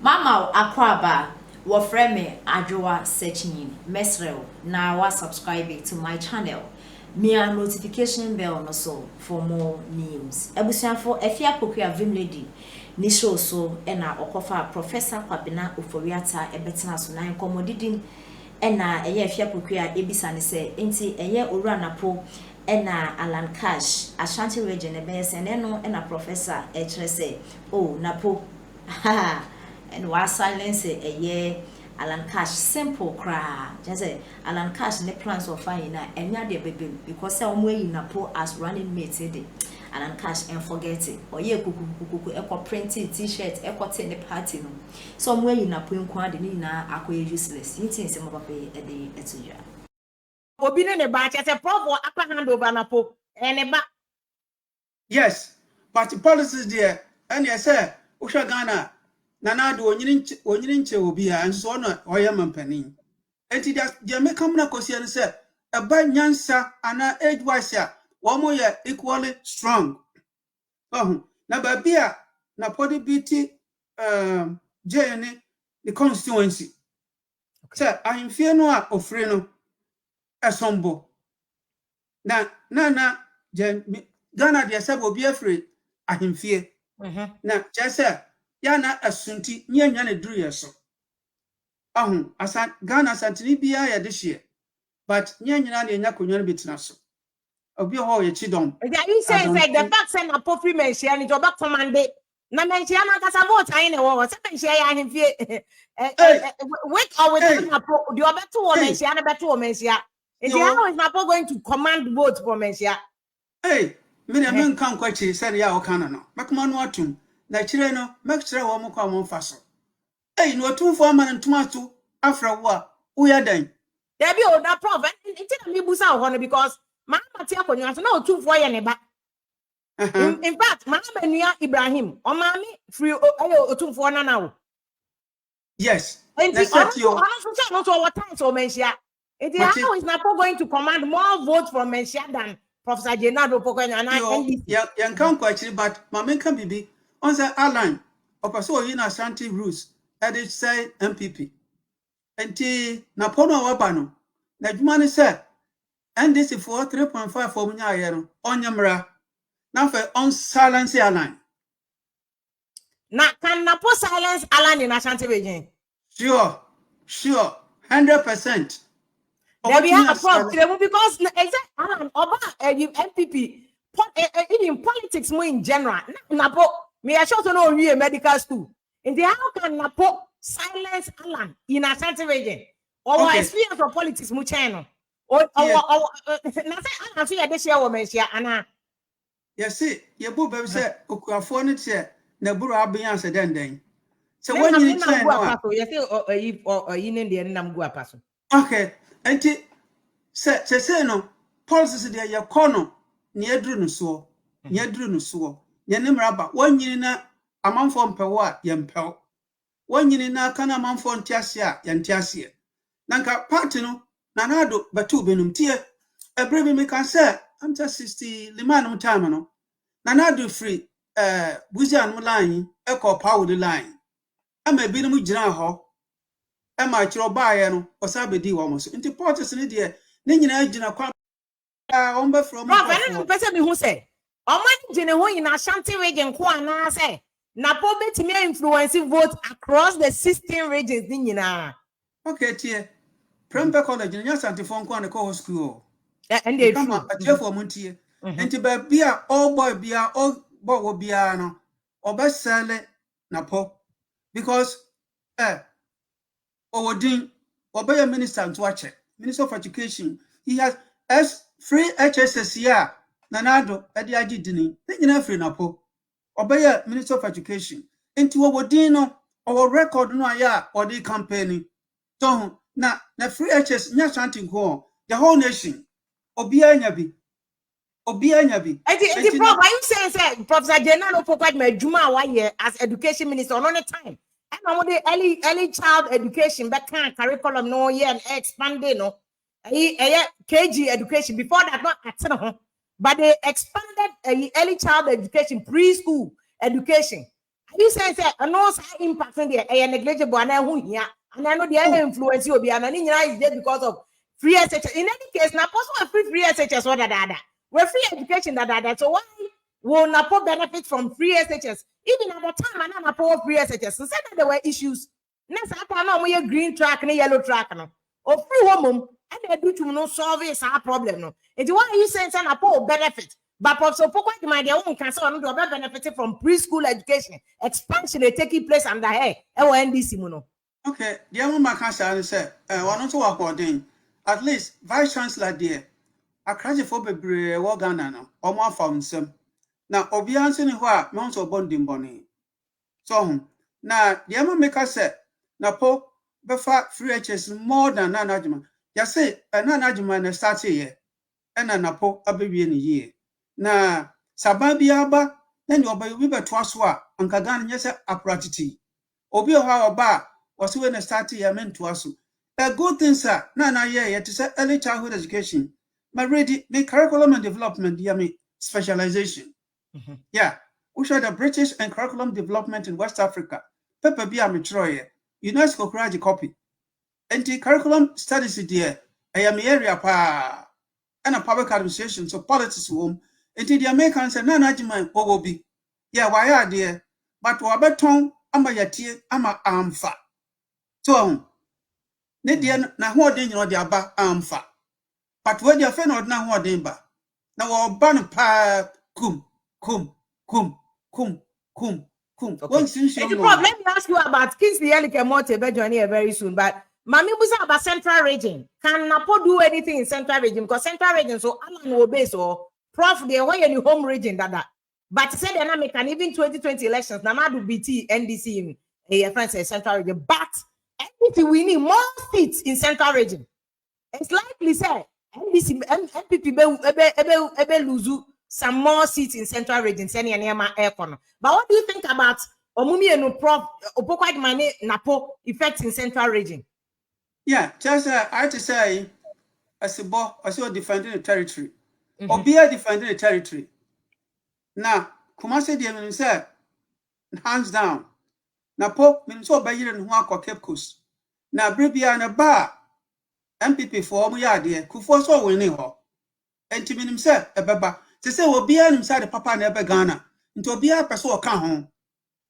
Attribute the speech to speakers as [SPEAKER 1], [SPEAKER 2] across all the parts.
[SPEAKER 1] Mama Akwaba, wafreme Adjoa searching Mesrel. Now wa subscribe to my channel. Mia notification bell no so for more news. Ebusianfo efia pokua vim lady. Ni show so ena okofa Professor Kwabena Uforiata ebetena so na nkomodidin ena eye efia pokua ebisa ne se enti eye owura Napo ena Alan Cash Ashante region ebese no ena Professor ekyerese oh Napo and was silence a year Alan Cash simple cry. Just say Alan Cash ne plans of finding and ya de baby because some way in Napo as running mate today. Alan Cash and forget it. Or ye kuku echo printed t-shirt, echo ten the party no. Some way in Napo in quantity na akwe useless. You think some of a day at you.
[SPEAKER 2] Obine ne ba che prof or upper hand over Napo and ba.
[SPEAKER 3] Yes, but the policies there and yes sir, Usha Ghana Nana do onyirinche obi a nso no oyam mpanin. Enti da Jamaica na kosi an say eba nyansa ana age wise a wo mo ye equally strong. Na ba bia na podi biti jene the constituency. Say ahemfie no a ofre no esombo. Na Ghana de say obi afre ahemfie. Na chese ya na asunti nyanya ne duru yeso Ghana santini bia ya de hye but nyanya na nya konwa no betina so obi ho ye chidom
[SPEAKER 2] You say the fact say Napo free men share ni job command na men share na kasa vote ayi ne wo say men share ya hemfie with or without Napo the obeto wo men share na beto wo men share how is Napo going to command vote for men share
[SPEAKER 3] me na men kan kwachi say ya o kana no makoma no atum na kire no makire wo mo kwa mo mfa so no atumfo amana ntomato afra wo a wo ya dan
[SPEAKER 2] there be oda prof it me busa ho no because mama tia konyo so na otumfo ye ne ba in fact mama benua Ibrahim o mama free otumfo na na wo
[SPEAKER 3] yes
[SPEAKER 2] na set yo no so what time so mentia how is Napo going to command more votes from mentia than Professor Jenado Pokonya na NDC
[SPEAKER 3] yan kan kwachiri but mama kan bibi on say Alan opaso yi na Asante rules edit say MPP enti Napo no waba no na dwuma ne say NDC for 3.5 for munya aye no onyemra na fa on silence Alan
[SPEAKER 2] na can Napo silence Alan in Asante region
[SPEAKER 3] sure 100%.
[SPEAKER 2] There we have a problem because Alan oba MPP in politics more in general Napo me I should know we medical school and how can Napo silence Alan in Asante region or experience of politics mu channel or na say Alan so ya de share wo mentia ana
[SPEAKER 3] yes see ye bu be say okuafo no tie na buru aben ase den so when you try no
[SPEAKER 2] you say yi ne de nam gu apaso
[SPEAKER 3] okay enti say no policies de ye kono ne aduru no so ye ne mraba wonyini na amanfo mpewo a ye mpewo wonyini na kana amanfo ntiase a ye ntiase nanka party no nanado batu benum tie ebrebi me kan say am 60 liman time no nanado free buzian mu line e ko power the line ama binum gina ho e ma kiro baaye no osabedi wo mo so nti politics ne de ne nyina gina kwa on be from
[SPEAKER 2] no person me hu say omani gine ho yin Ashanti region ko ana say Napo betimi influence vote across the 16 regions ni nyina
[SPEAKER 3] okay tie Prempe college nya Asante fon ko an ko school
[SPEAKER 2] and they
[SPEAKER 3] come atiefo mo ntie nti ba bia all boy bia all boy wo bia no obesele Napo because Owodin obey minister to watch Minister of Education he has free HSS here nanado edi agidini nyina free Napo obey Minister of Education enti Owodin no our record no aya or the campaign so na free HS nya Asante go the whole nation obia nya bi
[SPEAKER 2] enti prof why you say Professor Jenado Pokwad madwuma wa ye as education minister on the time and the early child education back can curriculum no year and expanding no KG education before that not at but they expanded early child education preschool education you saying say no impact in the negligible and I know the influence you be and is there because of free SHS. In any case, now possible free SHS or that. We're free education that. So why will Napo benefit from free SHS? Even at the time, I Napo free SHS. So said that there were issues. Next time, we a green track and a yellow track no. Or free woman and they do to no solve this problem no. And why are you saying that Napo benefit? But also, my own cancer on the benefit from preschool education expansion taking place under her NDC mono.
[SPEAKER 3] Okay, the other man can say, one to work ordin. At least vice chancellor dear. A crash for Bebre or Ghana or more from some. Now, Obian's in who mounts or bonding bonny. So, now, the other maker said, Napo, Befa free HS more than an argument. Ya say, an argument starts here, and a Napo a baby in a year. Na sababiaba na ni oba yobi beto so a anka Ghana nyese apratiti obi oha oba wose we na start ya mento aso a good thing sir na ye to say early childhood education my ready me curriculum and development ya me specialization yeah we show the British and curriculum development in West Africa paper bi am troye UNESCO courage copy anti curriculum studies there I am area pa and a public administration so politics home until the Americans and none of will be. Yeah, why are there? But Wabaton, ama yatie, ama amfa. So, Nidian, na what danger or the aba amfa. But when you're fan or now what danger. Now, our ban pa cum.
[SPEAKER 2] Okay. Let me ask you about Kingsley Elikemote Bejourney very soon, but Mami was about Central Region. Can Napo do anything in Central Region? Because Central Region, so Alan will be so. Prof, they were in the home region that. But said they make an even 2020 elections. Namadu BT NDC in a France Central region. But NDC we need more seats in Central region. It's likely say NDC MPP be lose some more seats in Central region. But what do you think about Omumi and Prof Opokwaj Mane Napo effects in Central region?
[SPEAKER 3] Yeah, just I have to say as a defending the territory. Obia defending the territory. Now, Kumasi de say hands down. Napo minso bayire no akọ Cape Coast. Na brebia na ba MPP for omo ya de Kufo so winning ho. Enti minim say ebeba. Se say obia nim say the papa na ebe Ghana. Nti obia pese o ka ho.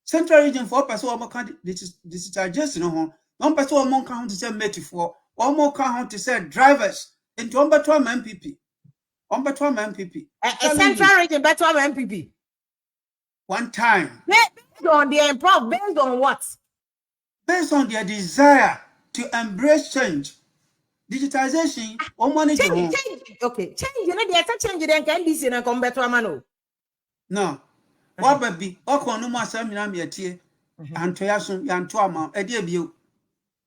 [SPEAKER 3] Central region for pese o mo ka digitalization no ho. No pese o mo ka ho to say mate for. O mo ka ho to say drivers. Nti o beto am MPP. On better MPP.
[SPEAKER 2] Central region better MPP.
[SPEAKER 3] One time.
[SPEAKER 2] Based on the improv, based on what?
[SPEAKER 3] Based on their desire to embrace change. Digitization, or money
[SPEAKER 2] change. Okay, change. You know, they change then can this in a come better mano.
[SPEAKER 3] No. What baby, or no more seminam yet here, and Toyasun, Yantuama, a dear view.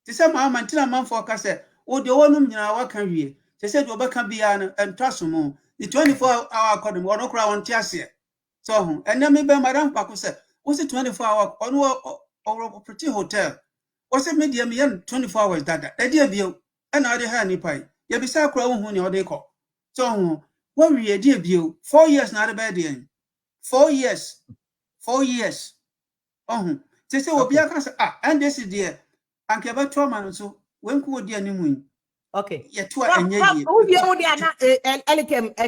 [SPEAKER 3] The same man, man for Cassette, or the one in our career. They said Obaka Bian and Tasumo, the 24-hour column, or no crown Tiasia. So, and then maybe Madame Paco said, was it 24-hour or a pretty hotel? Was it medium 24 hours that a dear view, and I had any pie. You be so crown when you're call. So, what we a dear view, 4 years not a bad end. 4 years. 4 years. Oh, they say, well, be a cancer. And this is dear. And Keba Trauma, so when could dear Nimun?
[SPEAKER 2] Okay.
[SPEAKER 3] Yeah, who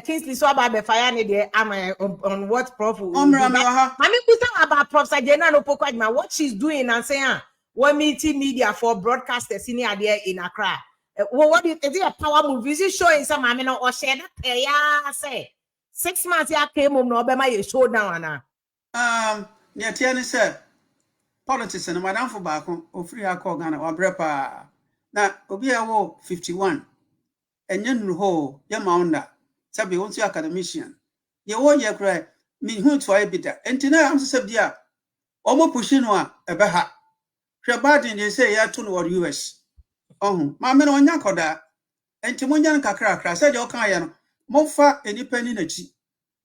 [SPEAKER 2] Kingsley so about the fire on what Prof. Mami Kusa about Prof. Sajena no Pokajma, what she's doing and saying, one meeting media for broadcasters in there in Accra. What do you think? Is it a power move? Is it showing some amino or share that? Say 6 months ya came home no be my show down na.
[SPEAKER 3] Yeah, Tiani said politics and Madam for back on free call Ghana or brepa. Na obi awo 51 enye nuru ho ye maunda sabi won to academician ye wo ye kra me hu to ebida enti na am se bia omo pushi no a ebe ha hwe badin dey say ya to no US ma me no onya koda enti mo nya kakra kra say de o kan ye no mo fa enipa ni na chi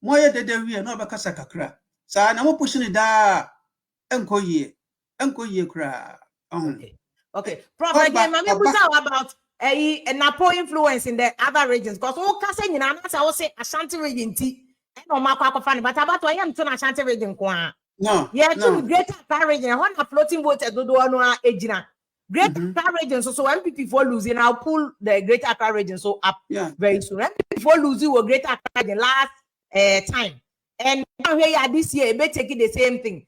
[SPEAKER 3] mo ye dede wie na obekasa kakra sa na mo pushi ni da enko ye kra
[SPEAKER 2] Okay. Prof, again, Mami Busa about Napo influence in the other regions. Because all Kasa in Anasa will say Ashante region tea. And no Mako fan, but about why I'm to Ashante region.
[SPEAKER 3] No.
[SPEAKER 2] Yeah,
[SPEAKER 3] No.
[SPEAKER 2] to Greater Accra region. When a floating vote do no ejina. Greater Accra region. So MPP for losing, I'll pull the Greater Accra region so up very soon. MPP for losing will Greater Accra region last time. And now here this year, they taking the same thing.